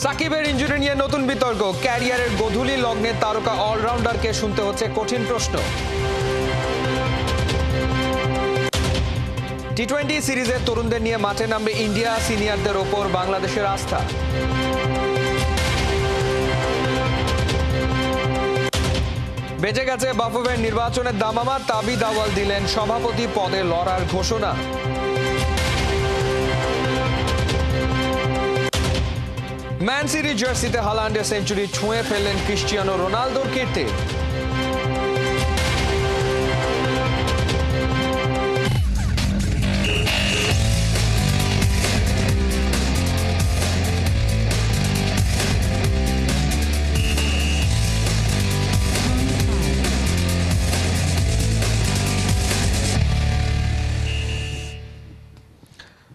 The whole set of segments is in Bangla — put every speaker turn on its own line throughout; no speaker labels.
সাকিবের ইনজুরি নিয়ে নতুন বিতর্ক, ক্যারিয়ারের গোধূলি লগ্নে তারকা অলরাউন্ডারকে শুনতে হচ্ছে কঠিন প্রশ্ন। টি-20 সিরিজের তরুণদের নিয়ে মাঠে নামবে ইন্ডিয়া, সিনিয়রদের ওপর বাংলাদেশের আস্থা। বেঁচে গেছে বাফুফের নির্বাচনের দামামা, তাবি দাওয়াল দিলেন সভাপতি পদে লড়ার ঘোষণা। ম্যান সিটি জার্সিতে হালান্ডের সেঞ্চুরি ছুঁয়ে ফেললেন ক্রিস্টিয়ানো রোনালদোর কীর্তি।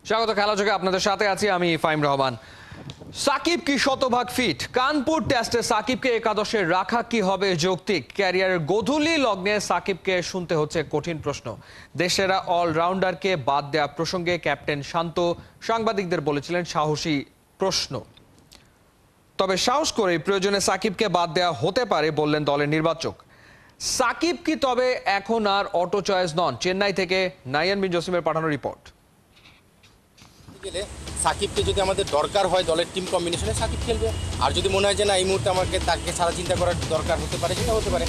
স্বাগত খেলাযোগে, আপনাদের সাথে আছি আমি ফাইম রহমান। সাকিব কি শতভাগ ফিট? কানপুর টেস্টে সাকিবকে একাদশে রাখা কি হবে যৌক্তিক? ক্যারিয়ারের গোধূলি লগ্নে সাকিবকে শুনতে হচ্ছে কঠিন প্রশ্ন। দেশসেরা অলরাউন্ডারকে বাদ দেয়া প্রসঙ্গে ক্যাপ্টেন শান্ত সাংবাদিকদের বলেছিলেন সাহসী প্রশ্ন, তবে সাহস করে প্রয়োজনে সাকিবকে বাদ দেয়া হতে পারে বললেন দলের নির্বাচক। সাকিব কি তবে এখন আর অটো চয়েস নন? চেন্নাই থেকে নাইয়ান বিন জসিমের পাঠানো রিপোর্ট।
সাকিবকে যদি আমাদের দরকার হয় দলের টিম কম্বিনেশনে সাকিব খেলবে, আর যদি মনে হয় যে না এই মুহূর্তে আমাকে তাকে ছাড়া চিন্তা করার দরকার হতে পারে, সেটা হতে পারে।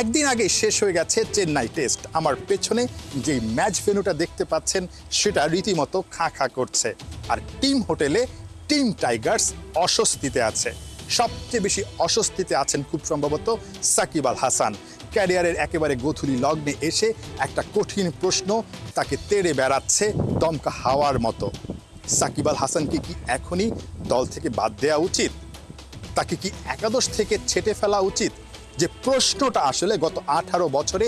একদিন আগে শেষ হয়ে গেছে চেন্নাই টেস্ট। আমার পেছনে যে ম্যাচ ভেন্যুটা দেখতে পাচ্ছেন সেটা রীতিমতো খাঁ খাঁ করছে, আর টিম হোটেলে টিম টাইগার্স অস্বস্তিতে আছে। সবচেয়ে বেশি অস্বস্তিতে আছেন খুব সম্ভবত সাকিব আল হাসান। ক্যারিয়ারের একেবারে গোধূলি লগ্নে এসে একটা কঠিন প্রশ্ন তাকে তেড়ে বেড়াচ্ছে দমকা হাওয়ার মতো। সাকিব আল হাসানকে কি এখনই দল থেকে বাদ দেওয়া উচিত? তাকে কি একাদশ থেকে ছেঁটে ফেলা উচিত? যে প্রশ্নটা আসলে গত 18 বছরে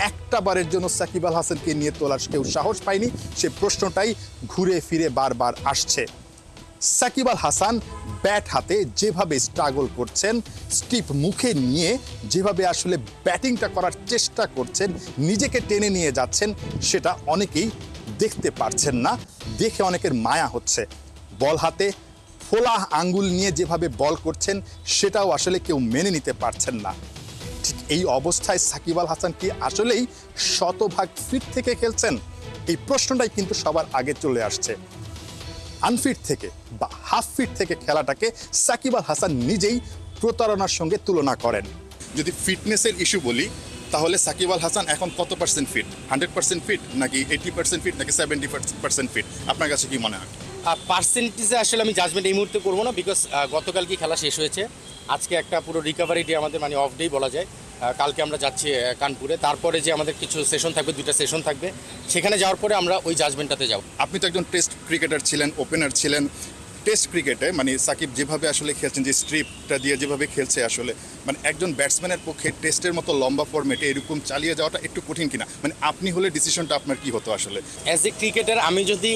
একটা বারের জন্য সাকিব আল হাসানকে নিয়ে তোলার কেউ সাহস পায়নি, সে প্রশ্নটাই ঘুরে ফিরে বারবার আসছে। সাকিব আল হাসান ব্যাট হাতে যেভাবে স্ট্রাগল করছেন, স্টিপ মুখে নিয়ে যেভাবে আসলে ব্যাটিংটা করার চেষ্টা করছেন, নিজেকে টেনে নিয়ে যাচ্ছেন, সেটা অনেকেই দেখতে পারছেন না। দেখে অনেকের মায়া হচ্ছে। বল হাতে ফোলা আঙ্গুল নিয়ে যেভাবে বল করছেন সেটাও আসলে কেউ মেনে নিতে পারছেন না। ঠিক এই অবস্থায় সাকিব আল হাসান কি আসলেই শতভাগ ফিট থেকে খেলছেন? এই প্রশ্নটাই কিন্তু সবার আগে চলে আসছে। আনফিট থেকে বা হাফ ফিট থেকে খেলাটাকে সাকিব আল হাসান নিজেই প্রতারণার সঙ্গে তুলনা করেন। যদি ফিটনেসের ইস্যু বলি, তাহলে সাকিব আল হাসান এখন কত পার্সেন্ট ফিট? 100% ফিট, নাকি 80% ফিট, নাকি 70% ফিট? আপনার কাছে কি মনে হয়?
পার্সেন্টেজে আসলে আমি জাজমেন্ট এই মুহূর্তে করবো না, বিকজ গতকাল কি খেলা শেষ হয়েছে, আজকে একটা পুরো রিকভারি ডে আমাদের, মানে অফ ডেই বলা যায়। কালকে আমরা যাচ্ছি কানপুরে, তারপরে যে আমাদের কিছু সেশন থাকবে, 2টা সেশন থাকবে, সেখানে যাওয়ার পরে আমরা ওই জাজমেন্টটাতে যাব।
আপনি তো একজন টেস্ট ক্রিকেটার ছিলেন, ওপেনার ছিলেন। টেস্ট ক্রিকেটে মানে সাকিব যেভাবে আসলে খেলছেন, যে স্ট্রিপটা দিয়ে যেভাবে খেলছে, আসলে মানে একজন ব্যাটসম্যানের পক্ষে টেস্টের মতো লম্বা ফরম্যাটে এরকম চালিয়ে যাওয়াটা একটু কঠিন কিনা? মানে আপনি হলে ডিসিশনটা আপনার কি হতো আসলে?
অ্যাজ এ ক্রিকেটার আমি যদি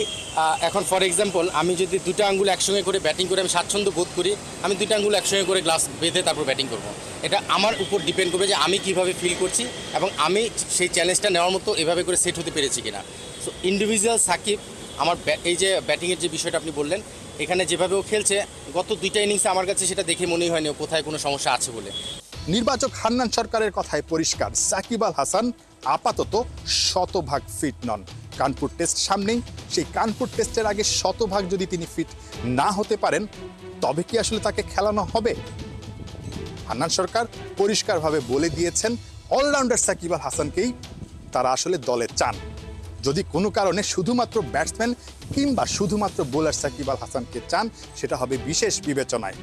এখন ফর এক্সাম্পল আমি যদি 2টা আঙ্গুল একসঙ্গে করে ব্যাটিং করে আমি স্বাচ্ছন্দ্য বোধ করি, আমি 2টা আঙ্গুল একসঙ্গে করে গ্লাস বেঁধে তারপর ব্যাটিং করব। এটা আমার উপর ডিপেন্ড করবে যে আমি কিভাবে ফিল করছি এবং আমি সেই চ্যালেঞ্জটা নেওয়ার মতো এভাবে করে সেট হতে পেরেছি কিনা। সো ইন্ডিভিজুয়াল সাকিব আমার এই যে ব্যাটিংয়ের যে বিষয়টা আপনি বললেন, এখানে যেভাবে ও খেলছে গত 2টা ইনিংসে আমার কাছে সেটা দেখে মনেই হয়নি কোথায় কোনো সমস্যা আছে বলে।
নির্বাচক হান্নান সরকারের কথায় পরিষ্কার, সাকিব আল হাসান আপাতত শতভাগ ফিট নন। কানপুর টেস্ট সামনেই, সেই কানপুর টেস্টের আগে শতভাগ যদি তিনি ফিট না হতে পারেন, তবে কি আসলে তাকে খেলানো হবে? হান্নান সরকার পরিষ্কারভাবে বলে দিয়েছেন অলরাউন্ডার সাকিব আল হাসানকেই তারা আসলে দলে চান। যদি কোনো কারণে শুধুমাত্র ব্যাটসম্যান কিংবা শুধুমাত্র বোলার সাকিব আল হাসানকে চান, সেটা হবে বিশেষ বিবেচনায়।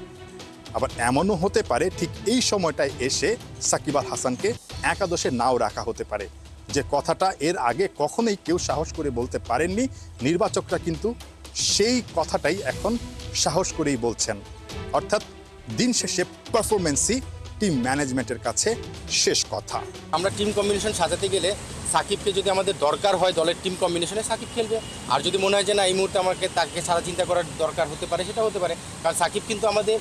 আবার এমনও হতে পারে ঠিক এই সময়টায় এসে সাকিব আল হাসানকে একাদশে নাও রাখা হতে পারে, যে কথাটা এর আগে কখনোই কেউ সাহস করে বলতে পারেননি। নির্বাচকরা কিন্তু সেই কথাটাই এখন সাহস করেই বলছেন। অর্থাৎ দিন শেষে পারফরমেন্সই টিম ম্যানেজমেন্টের কাছে শেষ কথা।
আমরা টিম কম্বিনেশন সাজাতে গেলে সাকিবকে যদি আমাদের দরকার হয় দলের টিম কম্বিনেশনে সাকিব খেলবে, আর যদি মনে হয় যে না এই মুহূর্তে আমাকে তাকে ছাড়া চিন্তা করার দরকার হতে পারে, সেটা হতে পারে। কারণ সাকিব কিন্তু আমাদের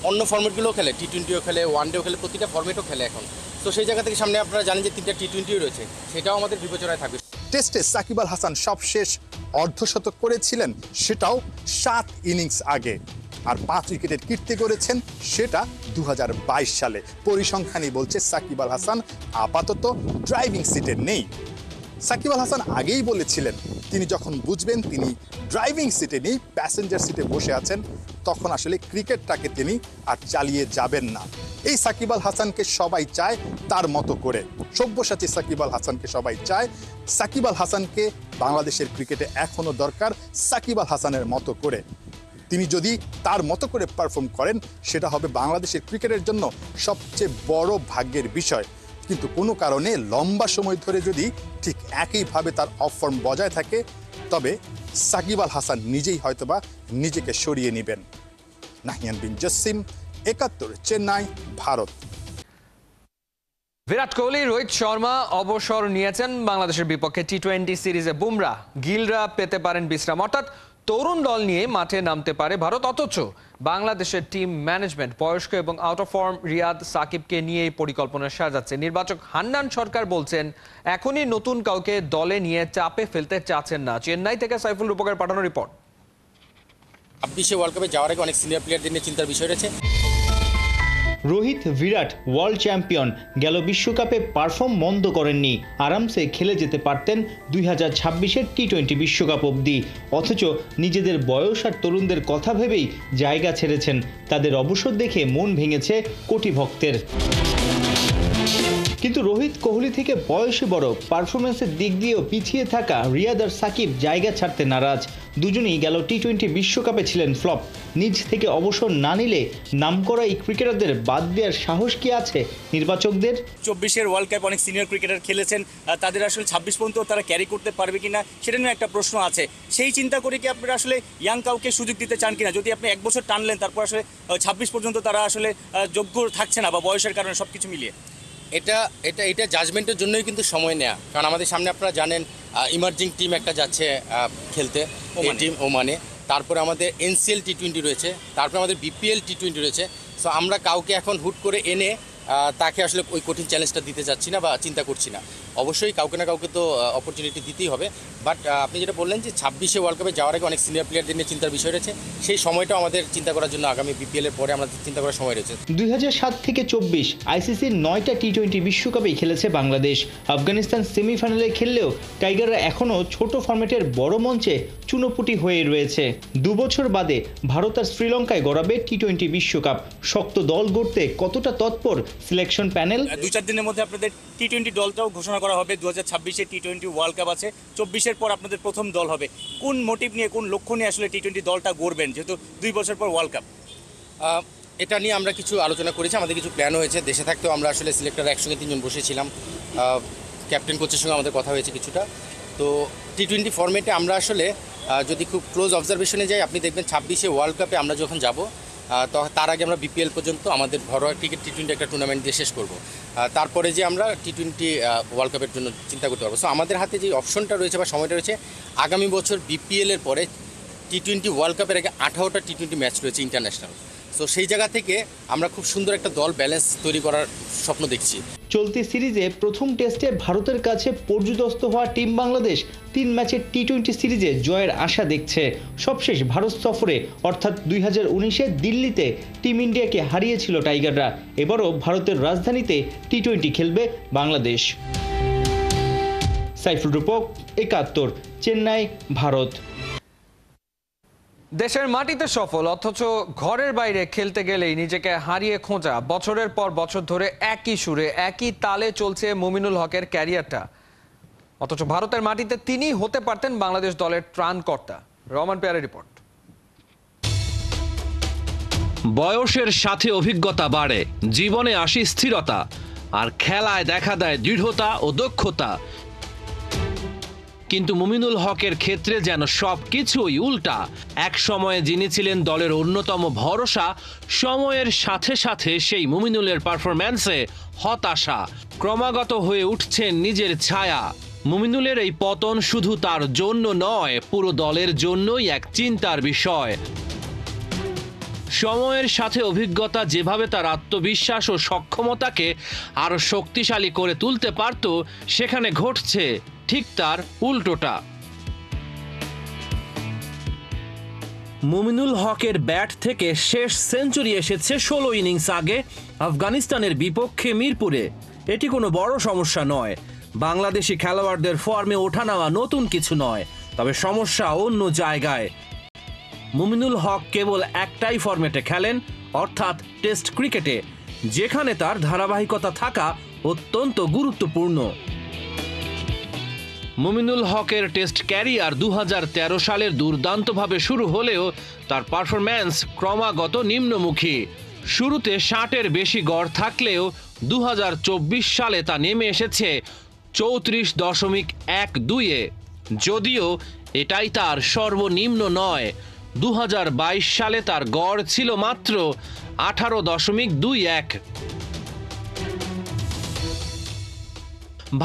অন্য ফর্মেটগুলোও খেলে, টি-20ও খেলে, ওয়ানডেও খেলে, প্রতিটা ফর্মেটও খেলে এখন। তো সেই জায়গা থেকে সামনে আপনারা জানেন যে 3টা টি-20ও রয়েছে, সেটাও আমাদের বিবেচনায় থাকবে।
টেস্টে সাকিব আল হাসান সবশেষ অর্ধশতক করেছিলেন সেটাও 7 ইনিংস আগে, আর 5 উইকেটের কীর্তি করেছেন সেটা 2022 সালে। পরিসংখ্যানই বলছে সাকিব আল হাসান আপাতত ড্রাইভিং সিটে নেই। সাকিব আল হাসান আগেই বলেছিলেন তিনি যখন বুঝবেন তিনি ড্রাইভিং সিটে নেই, প্যাসেঞ্জার সিটে বসে আছেন, তখন আসলে ক্রিকেটটাকে তিনি আর চালিয়ে যাবেন না। এই সাকিব আল হাসানকে সবাই চায় তার মতো করে, সব্যসাচী সাকিব আল হাসানকে সবাই চায়। সাকিব আল হাসানকে বাংলাদেশের ক্রিকেটে এখনও দরকার সাকিব আল হাসানের মতো করে। তিনি যদি তার মতো করে পারফর্ম করেন সেটা হবে বাংলাদেশের ক্রিকেটের জন্য সবচেয়ে বড় ভাগ্যের বিষয়। কিন্তু কোনো কারণে লম্বা সময় ধরে যদি ঠিক একইভাবে তার অফ ফর্ম বজায় থাকে তবে সাকিব আল হাসান নিজেই হয়তোবা নিজেকে সরিয়ে নেবেন। নাহিয়ান বিন জসিম, ৭১, চেন্নাই, ভারত।
বিরাট কোহলি, রোহিত শর্মা অবসর নিয়েছেন বাংলাদেশের বিপক্ষে টি-20 সিরিজে। বুমরা, গিলরা পেতে পারেন বিশ্রাম, অর্থাৎ তরুণ দল নিয়ে মাঠে নামতে পারে ভারত। অথচ বাংলাদেশের টিম ম্যানেজমেন্ট বয়স্ক এবং আউট অফ ফর্ম রিয়াদ সাকিবকে নিয়েই পরিকল্পনা সাজাচ্ছে। নির্বাচক হান্নান সরকার বলছেন এখনই নতুন কাউকে দলে নিয়ে চাপে ফেলতে চাচ্ছেন না। চেন্নাই থেকে সাইফুল রূপকের পাঠানো রিপোর্ট।
২৬ ওয়ার্ল্ড কাপে যাওয়ার আগে অনেক সিনিয়র প্লেয়ারদের নিয়ে চিন্তার বিষয় রয়েছে।
রোহিত, বিরাট ওয়ার্ল্ড চ্যাম্পিয়ন, গেল বিশ্বকাপে পারফর্ম মন্দ করেননি, আরামসে খেলে যেতে পারতেন 2026-এর টি-20 বিশ্বকাপ অবধি। অথচ নিজেদের বয়স আর তরুণদের কথা ভেবেই জায়গা ছেড়েছেন। তাদের অবসর দেখে মন ভেঙেছে কোটি ভক্তের। কিন্তু রোহিত কোহলি থেকে বয়সে বড়, পারফরমেন্সের দিক দিয়েও পিছিয়ে থাকা রিয়াদ আর সাকিব জায়গা ছাড়তে নারাজ। দুজনেই গেল টি-20 বিশ্বকাপে ছিলেন ফ্লপ। নিজ থেকে অবসর না নিলে নামকরা এই ক্রিকেটারদের বাদ দেওয়ার সাহস কি আছে নির্বাচকদের?
24-এর ওয়ার্ল্ড কাপ অনেক সিনিয়র ক্রিকেটার খেলেছেন, তাদের আসলে 26 পর্যন্ত তারা ক্যারি করতে পারবে কিনা সেটা নিয়ে একটা প্রশ্ন আছে। সেই চিন্তা করে কি আপনারা আসলে ইয়াং কাউকে সুযোগ দিতে চান কিনা? যদি আপনি 1 বছর টানলেন তারপর আসলে 26 পর্যন্ত তারা আসলে যোগ্য থাকছে না বা বয়সের কারণে সবকিছু মিলিয়ে
এটা জাজমেন্টের জন্যই কিন্তু সময় নেওয়া। কারণ আমাদের সামনে আপনারা জানেন ইমার্জিং টিম একটা যাচ্ছে খেলতে, টিম ওমানে, তারপরে আমাদের এনসিএল টি-20 রয়েছে, তারপরে আমাদের বিপিএল টি-20 রয়েছে। সো আমরা কাউকে এখন হুট করে এনে তাকে আসলে ওই কঠিন চ্যালেঞ্জটা দিতে চাচ্ছি না বা চিন্তা করছি না। অবশ্যই কাউকে না কাউকে তো অপরচুনিটি দিতেই হবে। বাট আপনি যেটা বললেন যে 26-এ ওয়ার্ল্ড কাপে যাওয়ার আগে অনেক সিনিয়র প্লেয়ারদের নিয়ে চিন্তার বিষয় রয়েছে, সেই সময়টাও আমাদের চিন্তা করার জন্য আগামী বিপিএলের পরে আমাদের চিন্তা করার সময় রয়েছে।
2007 থেকে 24 আইসিসির 9টা টি-20 বিশ্বকাপেই খেলেছে বাংলাদেশ। আফগানিস্তান সেমিফাইনালে খেললেও টাইগাররা এখনও ছোট ফরম্যাটের বড় মঞ্চে চুনোপুটি হয়ে রয়েছে। 2 বছর বাদে ভারত আর শ্রীলঙ্কায় গড়াবে টি-20 বিশ্বকাপ। শক্ত দল গড়তে কতটা তৎপর সিলেকশন প্যানেল?
2-4 দিনের মধ্যে আপনাদের টি-20 দলটাও ঘোষণা করা হবে। 2026-এ টি-20 ওয়ার্ল্ড কাপ আছে, 24-এর পর আপনাদের প্রথম দল হবে। কোন মোটিভ নিয়ে, কোন লক্ষ্য নিয়ে আসলে টি-20 দলটা গড়বেন, যেহেতু 2 বছর পর ওয়ার্ল্ড কাপ?
এটা নিয়ে আমরা কিছু আলোচনা করেছি, আমাদের কিছু প্ল্যান হয়েছে। দেশে থাকতেও আমরা আসলে সিলেক্টর একসঙ্গে 3 জন বসেছিলাম, ক্যাপ্টেন কোচের সঙ্গে আমাদের কথা হয়েছে কিছুটা। তো টি-20 ফরম্যাটে আমরা আসলে যদি খুব ক্লোজ অবজারভেশনে যাই, আপনি দেখবেন 26-এ ওয়ার্ল্ড কাপে আমরা যখন যাব তো তার আগে আমরা বিপিএল পর্যন্ত আমাদের ঘরোয়া ক্রিকেট টি-20 একটা টুর্নামেন্ট দিয়ে শেষ করব। তারপরে যে আমরা টি-20 ওয়ার্ল্ড কাপের জন্য চিন্তা করতে পারবো। সো আমাদের হাতে যে অপশনটা রয়েছে বা সময়টা রয়েছে, আগামী বছর বিপিএলের পরে টি-20 ওয়ার্ল্ড কাপের আগে 18টা টি-20 ম্যাচ রয়েছে ইন্টারন্যাশনাল। সো সেই জায়গা থেকে আমরা খুব সুন্দর একটা দল ব্যালেন্স তৈরি করার স্বপ্ন দেখছি।
চলতি সিরিজে প্রথম টেস্টে ভারতের কাছে পর্যুদস্ত হওয়া টিম বাংলাদেশ 3 ম্যাচের টি-20 সিরিজে জয়ের আশা দেখছে। সবশেষ ভারত সফরে অর্থাৎ 2019-এ দিল্লিতে টিম ইন্ডিয়াকে হারিয়েছিল টাইগাররা। এবারও ভারতের রাজধানীতে টি-20 খেলবে বাংলাদেশ। সাইফুল রূপক, ৭১, চেন্নাই, ভারত।
দেশের মাটিতে সফল অথচ ঘরের বাইরে খেলতে গেলেই নিজেকে হারিয়ে খোঁজা, বছরের পর বছর ধরে একই সুরে একই তালে চলছে মুমিনুল হকের ক্যারিয়ারটা। অথচ ভারতের মাটিতে তিনি হতে পারতেন বাংলাদেশ দলের ত্রাণকর্তা। রহমান পেয়ারের রিপোর্ট।
বয়সের সাথে অভিজ্ঞতা বাড়ে, জীবনে আসে স্থিরতা, আর খেলায় দেখা দেয় দৃঢ়তা ও দক্ষতা। কিন্তু মুমিনুল হকের ক্ষেত্রে যেন সবকিছুই উল্টা। এক সময়ে যিনি ছিলেন দলের অন্যতম ভরসা, সময়ের সাথে সাথে সেই মুমিনুলের পারফরম্যান্সে হতাশা। ক্রমাগত হয়ে উঠছেন নিজের ছায়া। মুমিনুলের এই পতন শুধু তার জন্য নয়, পুরো দলের জন্যই এক চিন্তার বিষয়। সময়ের সাথে অভিজ্ঞতা যেভাবে তার আত্মবিশ্বাস ও সক্ষমতাকে আরো শক্তিশালী করে তুলতে পারত, সেখানে ঘটছে ঠিক তার উল্টোটা। মুমিনুল হকের ব্যাট থেকে শেষ সেঞ্চুরি এসেছে 16 ইনিংস আগে আফগানিস্তানের বিপক্ষে মিরপুরে। এটি কোনো বড় সমস্যা নয়। বাংলাদেশি খেলোয়াড়দের ফর্মে ওঠানামা নতুন কিছু নয়, তবে সমস্যা অন্য জায়গায়। মুমিনুল হক কেবল একটাই ফরম্যাটে খেলেন, অর্থাৎ টেস্ট ক্রিকেটে, যেখানে তার ধারাবাহিকতা থাকা অত্যন্ত গুরুত্বপূর্ণ। মুমিনুল হকের টেস্ট ক্যারিয়ার 2013 সালের দুর্দান্তভাবে শুরু হলেও তার পারফরম্যান্স ক্রমাগত নিম্নমুখী। শুরুতে 60-এর বেশি গড় থাকলেও 2024 সালে তা নেমে এসেছে 34.12-এ। যদিও এটাই তার সর্বনিম্ন নয়। 2022 সালে তার গড় ছিল মাত্র 18.21।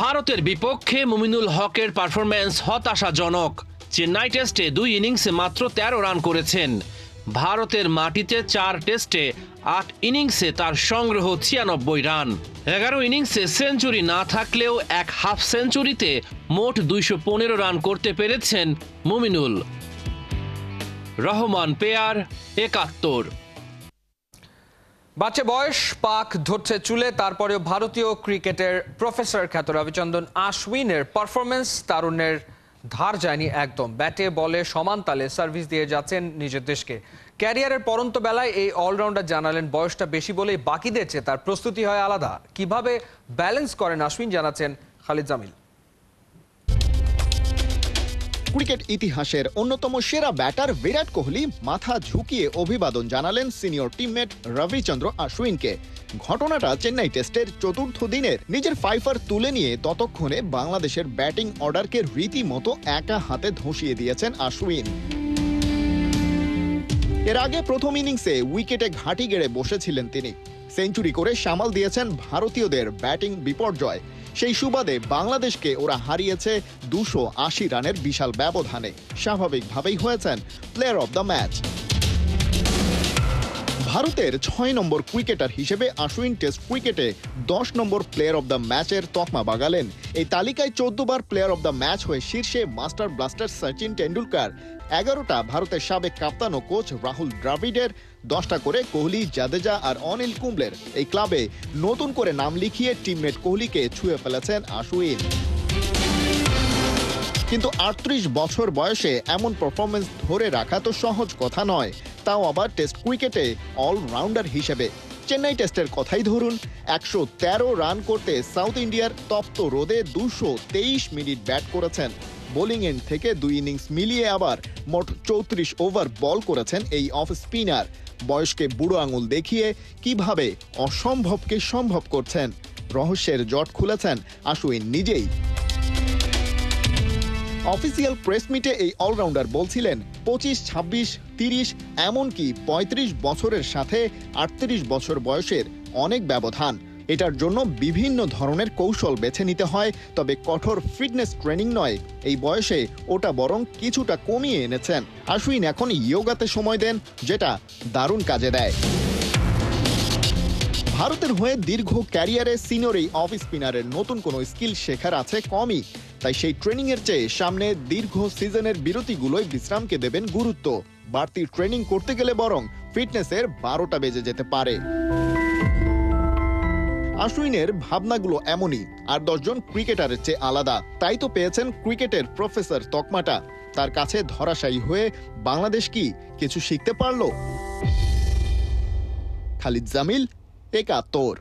ভারতের বিপক্ষে মুমিনুল হকের পারফরম্যান্স হতাশাজনক। চেন্নাই টেস্টে 2 ইনিংসে মাত্র 13 রান করেছেন। ভারতের মাটিতে 4 টেস্টে 8 ইনিংসে তার সংগ্রহ 96 রান। 11 ইনিংসে সেঞ্চুরি না থাকলেও এক হাফ সেঞ্চুরিতে মোট 215 রান করতে পেরেছেন মুমিনুল। রহমান পেয়ার, 71।
বাচ্চা বয়স, পাক ধরছে চুলে, তারপরেও ভারতীয় ক্রিকেটের প্রফেসর খ্যাত রবিচন্দ্রন আশ্বিনের পারফরমেন্স তারুণ্যের ধার যায়নি একদম। ব্যাটে বলে সমান তালে সার্ভিস দিয়ে যাচ্ছেন নিজের দেশকে। ক্যারিয়ারের পরন্ত বেলায় এই অলরাউন্ডার জানালেন বয়সটা বেশি বলেই বাকিদের চেয়ে তার প্রস্তুতি হয় আলাদা। কিভাবে ব্যালেন্স করেন আশ্বিন জানাচ্ছেন খালিদ জামিল।
ক্রিকেট ইতিহাসের অন্যতম সেরা ব্যাটার বিরাট কোহলি মাথা ঝুঁকিয়ে অভিবাদন জানালেন সিনিয়র টিমমেট রবিচন্দ্র আশ্বিনকে। ঘটনাটা চেন্নাই টেস্টের চতুর্থ দিনের। নিজের ফাইফার তুলে নিয়ে ততক্ষণে বাংলাদেশের ব্যাটিং অর্ডারকে রীতিমতো একা হাতে ধসিয়ে দিয়েছেন আশ্বিন। এর আগে প্রথম ইনিংসে উইকেটে ঘাঁটি গেড়ে বসেছিলেন তিনি। সেঞ্চুরি করে সামাল দিয়েছেন ভারতীয়দের ব্যাটিং বিপর্যয়। সেই সুবাদে বাংলাদেশকে ওরা হারিয়েছে 280 রানের বিশাল ব্যবধানে। স্বাভাবিকভাবেই হয়েছেন প্লেয়ার অব দ্য ম্যাচ। ভারতের 6 নম্বর ক্রিকেটার হিসেবে আশ্বিন টেস্ট ক্রিকেটে 10 নম্বর প্লেয়ার অব দ্য ম্যাচের তকমা বাগালেন। এই তালিকায় 14 বার প্লেয়ার অব দ্য ম্যাচ হয়ে শীর্ষে মাস্টার ব্লাস্টার সচিন টেন্ডুলকার। 11টা ভারতের সাবেক কাপ্তান ও কোচ রাহুল দ্রাবিড়ের, 10টা করে কোহলি, জাদেজা আর অনিল কুম্বলের। এই ক্লাবে নতুন করে নাম লিখিয়ে টিমমেট কোহলিকে ছুঁয়ে ফেলেছেন আশ্বিন। কিন্তু 38 বছর বয়সে এমন পারফরমেন্স ধরে রাখা তো সহজ কথা নয়, তাও আবার টেস্ট ক্রিকেটে অলরাউন্ডার হিসেবে। চেন্নাই টেস্টের কথাই ধরুন, 113 রান করতে সাউথ ইন্ডিয়ার তপ্ত রোদে 223 মিনিট ব্যাট করেছেন। বোলিং এন্ড থেকে 2 ইনিংস মিলিয়ে আবার মোট 34 ওভার বল করেছেন এই অফ স্পিনার। বয়সকে বুড়ো আঙুল দেখিয়ে কিভাবে অসম্ভবকে সম্ভব করছেন, রহস্যের জট খুলেছেন আশ্বিন নিজেই। অফিসিয়াল প্রেস মিটে এই অলরাউন্ডার বলছিলেন 25, 26, 30 এমনকি 35 বছরের সাথে 38 বছর বয়সের অনেক ব্যবধান। এটার জন্য বিভিন্ন ধরনের কৌশল বেছে নিতে হয়, তবে কঠোর ফিটনেস ট্রেনিং নয়। এই বয়সে ওটা বরং কিছুটা কমিয়ে এনেছেন। আশ্বিন এখন ইয়োগাতে সময় দেন, যেটা দারুণ কাজে দেয়। ভারতের হয়ে দীর্ঘ ক্যারিয়ারে সিনিয়র এই অফ স্পিনারের নতুন কোনো স্কিল শেখার আছে কমই। তাই সেই ট্রেনিং এর চেয়ে সামনে দীর্ঘ সিজনের বিরতিগুলোই বিশ্রামকে দেবেন গুরুত্ব। বাড়তি ট্রেনিং করতে গেলে বরং ফিটনেসের 12টা বেজে যেতে পারে। আশ্বিনের ভাবনাগুলো এমনই, আর 10 জন ক্রিকেটারের চেয়ে আলাদা। তাই তো পেয়েছেন ক্রিকেটের প্রফেসর তকমাটা। তার কাছে ধরাশায়ী হয়ে বাংলাদেশ কি কিছু শিখতে পারল? খালিদ জামিল, 71।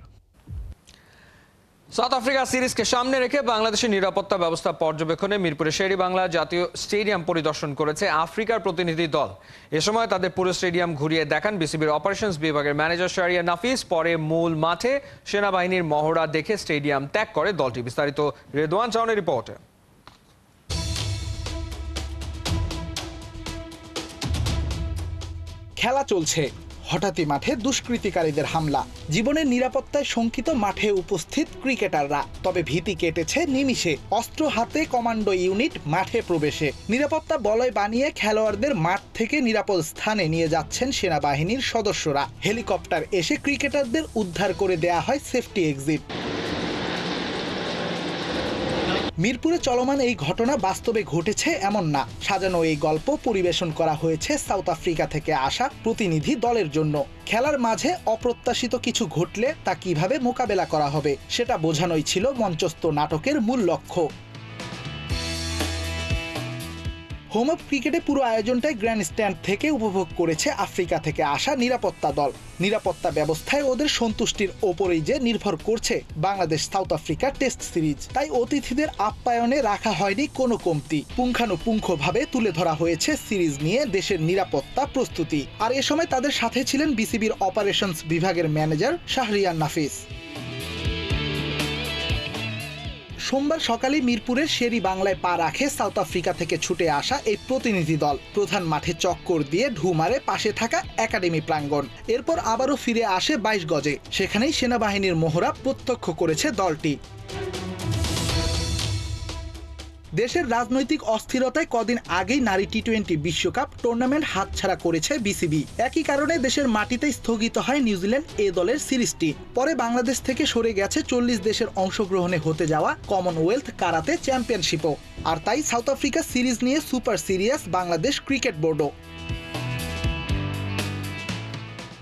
সাউথ আফ্রিকা সিরিজকে সামনে রেখে বাংলাদেশের নিরাপত্তা ব্যবস্থা পর্যবেক্ষণে মিরপুরে শের-ই বাংলা জাতীয় স্টেডিয়াম পরিদর্শন করেছে আফ্রিকার প্রতিনিধি দল। এ সময় তাদের পুরো স্টেডিয়াম ঘুরিয়ে দেখান বিসিবির অপারেশনস বিভাগের ম্যানেজার শাহরিয়ার নাফিস। পরে মূল মাঠে সেনাবাহিনীর মহড়া দেখে স্টেডিয়াম ত্যাগ করে দলটি। বিস্তারিত রেদওয়ান চাওনের রিপোর্টে।
খেলা চলছে, হঠাৎই মাঠে দুষ্কৃতিকারীদের হামলা। জীবনের নিরাপত্তায় শঙ্কিত মাঠে উপস্থিত ক্রিকেটাররা। তবে ভীতি কেটেছে নিমিষে। অস্ত্র হাতে কমান্ডো ইউনিট মাঠে প্রবেশে। নিরাপত্তা বলয় বানিয়ে খেলোয়াড়দের মাঠ থেকে নিরাপদ স্থানে নিয়ে যাচ্ছেন সেনাবাহিনীর সদস্যরা। হেলিকপ্টার এসে ক্রিকেটারদের উদ্ধার করে দেয়া হয় সেফটি এক্সিট। মিরপুরে চলমান এই ঘটনা বাস্তবে ঘটেছে এমন না। সাজানো এই গল্প পরিবেশন করা হয়েছে সাউথ আফ্রিকা থেকে আসা প্রতিনিধি দলের জন্য। খেলার মাঝে অপ্রত্যাশিত কিছু ঘটলে তা কিভাবে মোকাবেলা করা হবে সেটা বোঝানোই ছিল মঞ্চস্থ নাটকের মূল লক্ষ্য। হোম অফ ক্রিকেটে পুরো আয়োজনটাই গ্র্যান্ড স্ট্যান্ড থেকে উপভোগ করেছে আফ্রিকা থেকে আসা নিরাপত্তা দল। নিরাপত্তা ব্যবস্থায় ওদের সন্তুষ্টির ওপরেই যে নির্ভর করছে Bangladesh south Africa test series. তাই অতিথিদের আপ্যায়নে রাখা হয়নি কোনো কমতি। পুঙ্খানুপুঙ্খভাবে তুলে ধরা হয়েছে সিরিজ নিয়ে দেশের নিরাপত্তা প্রস্তুতি। আর এ সময় তাদের সাথে ছিলেন বিসিবির অপারেশনস বিভাগের ম্যানেজার শাহরিয়ার নাফিস। সোমবার সকালে মিরপুরের শেরি বাংলায় পা রাখে সাউথ আফ্রিকা থেকে ছুটে আসা এই প্রতিনিধি দল। প্রধান মাঠে চক্কর দিয়ে ঢু মারে পাশে থাকা একাডেমি প্রাঙ্গণ। এরপর আবারও ফিরে আসে 22 গজে। সেখানেই সেনাবাহিনীর মহড়া প্রত্যক্ষ করেছে দলটি। দেশের রাজনৈতিক অস্থিরতায় কদিন আগেই নারী টি-20 বিশ্বকাপ টুর্নামেন্ট হাতছাড়া করেছে বিসিবি। একই কারণে দেশের মাটিতে স্থগিত হয় নিউজিল্যান্ড এ দলের সিরিজটি। পরে বাংলাদেশ থেকে সরে গেছে 40 দেশের অংশগ্রহণে হতে যাওয়া কমনওয়েলথ কারাতে চ্যাম্পিয়নশিপও। আর তাই সাউথ আফ্রিকা সিরিজ নিয়ে সুপার সিরিয়াস বাংলাদেশ ক্রিকেট বোর্ডও।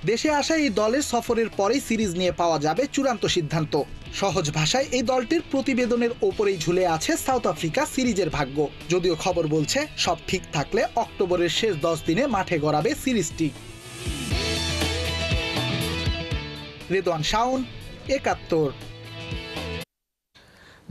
দেশে আসা এই দলের সফরের পরেই সিরিজ নিয়ে পাওয়া যাবে চূড়ান্ত সিদ্ধান্ত। সহজ ভাষায় এই দলটির প্রতিবেদনের ওপরেই ঝুলে আছে সাউথ আফ্রিকা সিরিজের ভাগ্য। যদিও খবর বলছে সব ঠিক থাকলে অক্টোবরের শেষ 10 দিনে মাঠে গড়াবে সিরিজটি। রেদওয়ান শাওন, ৭১।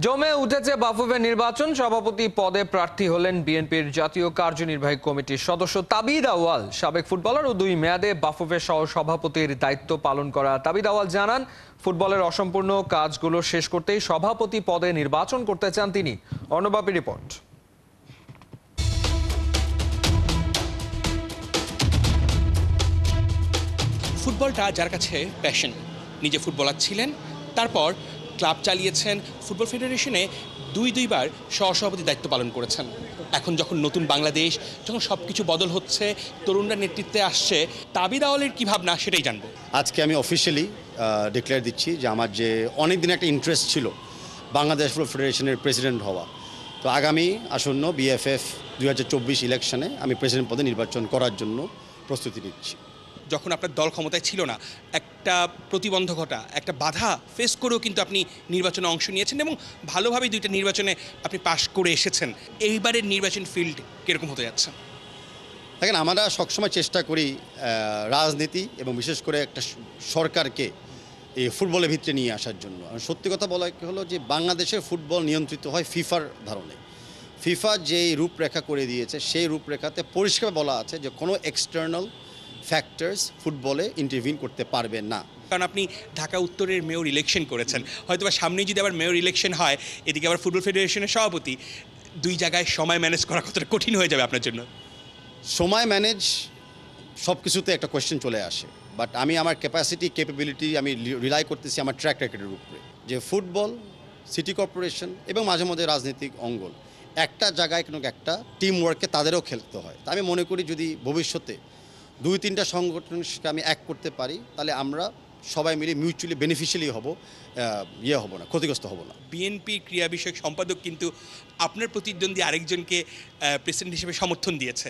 জমে উঠেছে বাফুফে নির্বাচন। সভাপতি পদে প্রার্থী হলেন বিএনপির জাতীয় কার্যনির্বাহী কমিটির সদস্য তাবিদ আউয়াল। সাবেক ফুটবলার ও 2 মেয়াদে বাফুফে সহ সভাপতির দায়িত্ব পালন করা তাবিদ আউয়াল জানান, ফুটবলের অসম্পূর্ণ কাজগুলো শেষ করতেই সভাপতি পদে নির্বাচন করতে চান তিনি। অর্ণবাপী রিপোর্ট।
ফুটবলটা যার কাছে প্যাশন, নিজে ফুটবলার ছিলেন, তারপর ক্লাব চালিয়েছেন, ফুটবল ফেডারেশনে দুইবার সহসভাপতি দায়িত্ব পালন করেছেন। এখন যখন নতুন বাংলাদেশ, যখন সব কিছু বদল হচ্ছে, তরুণরা নেতৃত্বে আসছে, তাবিদ আউয়ালের কী ভাবনা সেটাই জানবো।
আজকে আমি অফিসিয়ালি ডিক্লেয়ার দিচ্ছি যে আমার যে অনেক দিন একটা ইন্টারেস্ট ছিল বাংলাদেশ ফুটবল ফেডারেশনের প্রেসিডেন্ট হওয়া, তো আগামী আসন্ন বিএফএফ 2024 ইলেকশনে আমি প্রেসিডেন্ট পদে নির্বাচন করার জন্য প্রস্তুতি নিচ্ছি।
যখন আপনার দল ক্ষমতায় ছিল না, একটা প্রতিবন্ধকতা, একটা বাধা ফেস করেও কিন্তু আপনি নির্বাচনে অংশ নিয়েছেন এবং ভালোভাবেই 2টা নির্বাচনে আপনি পাশ করে এসেছেন। এইবারের নির্বাচন ফিল্ড কীরকম হতে যাচ্ছে?
দেখেন, আমরা সবসময় চেষ্টা করি রাজনীতি এবং বিশেষ করে একটা সরকারকে এই ফুটবলের ভিতরে নিয়ে আসার জন্য। সত্যি কথা বলা হলো যে বাংলাদেশের ফুটবল নিয়ন্ত্রিত হয় ফিফার ধারণে। ফিফা যেই রূপরেখা করে দিয়েছে সেই রূপরেখাতে পরিষ্কার বলা আছে যে কোনো এক্সটার্নাল ফ্যাক্টরস ফুটবলে ইন্টারভিন করতে পারবে না।
কারণ আপনি ঢাকা উত্তরের মেয়র ইলেকশন করেছেন, হয়তোবা সামনেই যদি আবার মেয়র ইলেকশন হয়, এদিকে আবার ফুটবল ফেডারেশনের সভাপতি, 2 জায়গায় সময় ম্যানেজ করা কতটা কঠিন হয়ে যাবে আপনার জন্য?
সময় ম্যানেজ সব কিছুতে একটা কোয়েশ্চেন চলে আসে, বাট আমি আমার ক্যাপাবিলিটি আমি রিলাই করতেছি আমার ট্র্যাক রেকর্ডের উপরে, যে ফুটবল, সিটি কর্পোরেশন এবং মাঝে মধ্যে রাজনৈতিক অঙ্গল একটা জায়গায় কোনো একটা টিম ওয়ার্কে তাদেরও খেলতে হয়। তা আমি মনে করি যদি ভবিষ্যতে 2-3টা সংগঠনকে আমি এক করতে পারি, তাহলে আমরা সবাই মিলে মিউচুয়ালি বেনিফিশিয়ালি হব, হব না, ক্ষতিগ্রস্ত হব না।
বিএনপি ক্রীড়া বিষয়ক সম্পাদক কিন্তু আপনার প্রতিদ্বন্দ্বী আরেকজনকে প্রেসিডেন্ট হিসেবে সমর্থন দিয়েছে।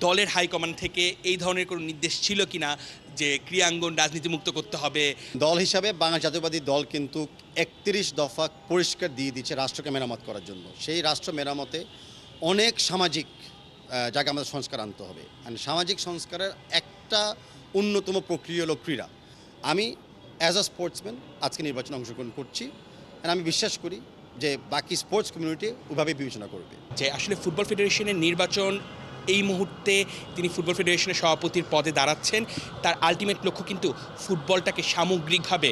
দলের হাইকমান্ড থেকে এই ধরনের কোনো নির্দেশ ছিল কি না যে ক্রীড়াঙ্গন রাজনীতিমুক্ত করতে হবে?
দল হিসাবে বাংলা জাতীয়বাদী দল কিন্তু 31 দফা পরিষ্কার দিয়ে দিচ্ছে রাষ্ট্রকে মেরামত করার জন্য। সেই রাষ্ট্র মেরামতে অনেক সামাজিক জায়গা আমাদের সংস্কার আনতে হবে। সামাজিক সংস্কারের একটা অন্যতম প্রক্রিয়া হলো ক্রীড়া। আমি অ্যাজ আ স্পোর্টসম্যান আজকে নির্বাচনে অংশগ্রহণ করছি, আমি বিশ্বাস করি যে বাকি স্পোর্টস কমিউনিটি ওভাবেই বিবেচনা করবে।
যে আসলে ফুটবল ফেডারেশনের নির্বাচন এই মুহূর্তে তিনি ফুটবল ফেডারেশনের সভাপতির পদে দাঁড়াচ্ছেন, তার আলটিমেট লক্ষ্য কিন্তু ফুটবলটাকে সামগ্রিকভাবে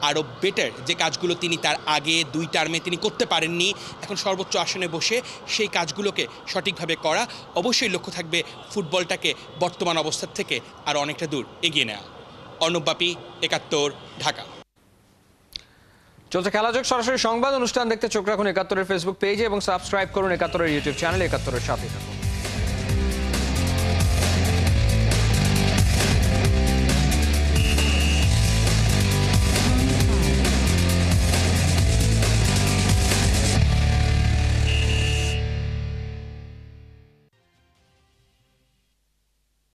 আরও বেটার যে কাজগুলো তিনি তার আগে 2 টার্মে তিনি করতে পারেননি, এখন সর্বোচ্চ আসনে বসে সেই কাজগুলোকে সঠিকভাবে করা। অবশ্যই লক্ষ্য থাকবে ফুটবলটাকে বর্তমান অবস্থার থেকে আর অনেকটা দূর এগিয়ে নেওয়া। অর্ণবাপী, ৭১, ঢাকা।
চলছে খেলাযোগ সরাসরি সংবাদ অনুষ্ঠান দেখতে চোখ রাখুন ৭১-এর ফেসবুক পেজে এবং সাবস্ক্রাইব করুন ৭১-এর ইউটিউব চ্যানেল। ৭১-এর সাথে থাকুন।